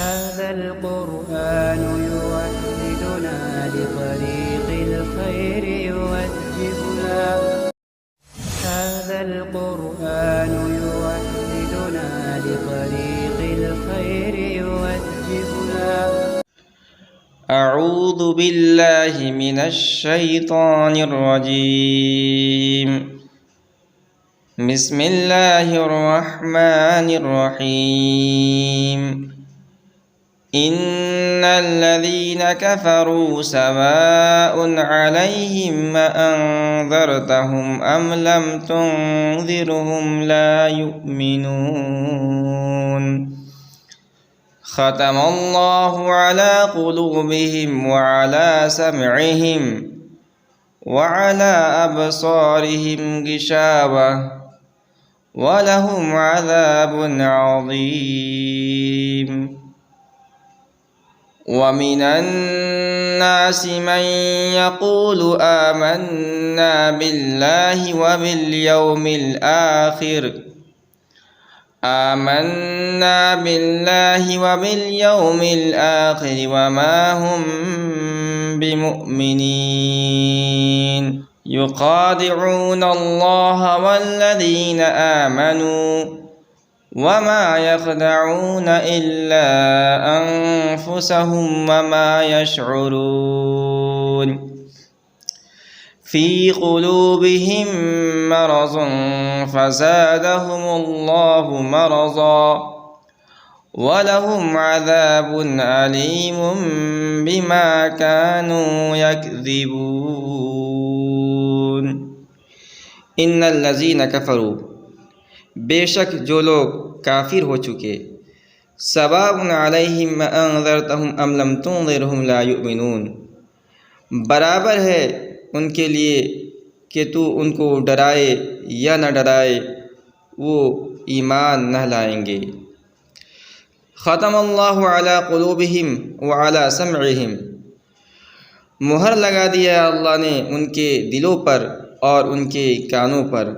هذا القرآن يوحدنا لطريق الخير يوجهنا هذا القرآن يوحدنا لطريق الخير يوجهنا أعوذ بالله من الشيطان الرجيم. بسم الله الرحمن الرحيم. إن الذين كفروا سواء عليهم أأنذرتهم أم لم تنذرهم لا يؤمنون. ختم الله على قلوبهم وعلى سمعهم وعلى أبصارهم غشاوة ولهم عذاب عظيم. ومن الناس من يقول آمنا بالله وباليوم الآخر وما هم بمؤمنين. يخادعون الله والذين آمنوا وما يخدعون إلا أنفسهم وما يشعرون. في قلوبهم مرض فزادهم الله مرضا ولهم عذاب أليم بما كانوا يكذبون. ان الذین کفروا، بے شک جو لوگ کافر ہو چکے، سواء علیہم انذرتہم ام لم تنذرہم لا یؤمنون، برابر ہے ان کے لیے کہ تو ان کو ڈرائے یا نہ ڈرائے، وہ ایمان نہ لائیں گے۔ ختم اللہ علی قلوبہم وعلی سمعہم، مہر لگا دیا اللہ نے ان کے دلوں پر اور ان کے کانوں پر،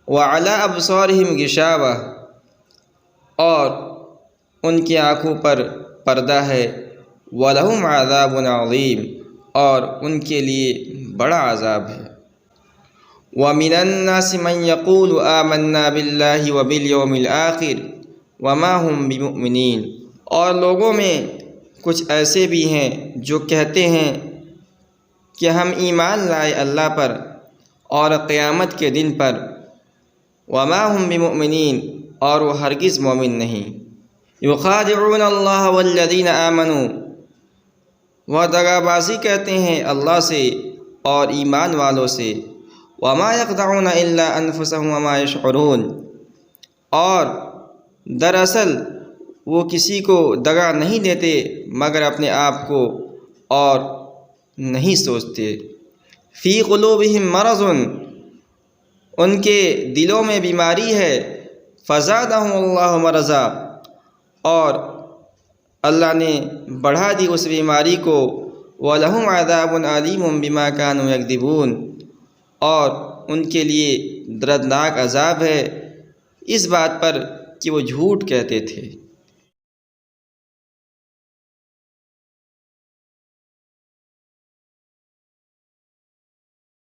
وعلی ابصارہم غشاوہ، اور ان کی آنکھوں پر پردہ ہے، وَلَهُمْ عَذَابٌ عَظِيمٌ، اور ان کے لیے بڑا عذاب ہے۔ وَمِنَ النَّاسِ مَن يَقُولُ آمَنَّا بِاللَّهِ وَبِالْيَوْمِ الْآخِرِ وَمَا هُمْ بِمُؤْمِنِينَ، اور لوگوں میں کچھ ایسے بھی ہیں جو کہتے ہیں کہ ہم ایمان لائے اللہ پر اور قیامت کے دن پر، وَمَا هُمْ بِمُؤْمِنِينَ، اور وہ ہرگز مومن نہیں۔ يُخَادِعُونَ اللَّهَ وَالَّذِينَ آمَنُوا، وہ دغا بازی کرتے ہیں اللہ سے اور ایمان والوں سے، وَمَا يَخْدَعُونَ إِلَّا أَنفُسَهُمْ وَمَا يَشْعُرُونَ، اور دراصل وہ کسی کو دغا نہیں دیتے مگر اپنے آپ کو، اور نہیں سوچتے۔ فی قلوبہم مرض، ان کے دلوں میں بیماری ہے، فزادہم اللہ مرضا، اور اللہ نے بڑھا دی اس بیماری کو، وَلَهُمْ عَذَابٌ عَلِيمٌ بِمَا كَانُوا يَكْذِبُونَ، اور ان کے لیے دردناک عذاب ہے اس بات پر کہ وہ جھوٹ کہتے تھے۔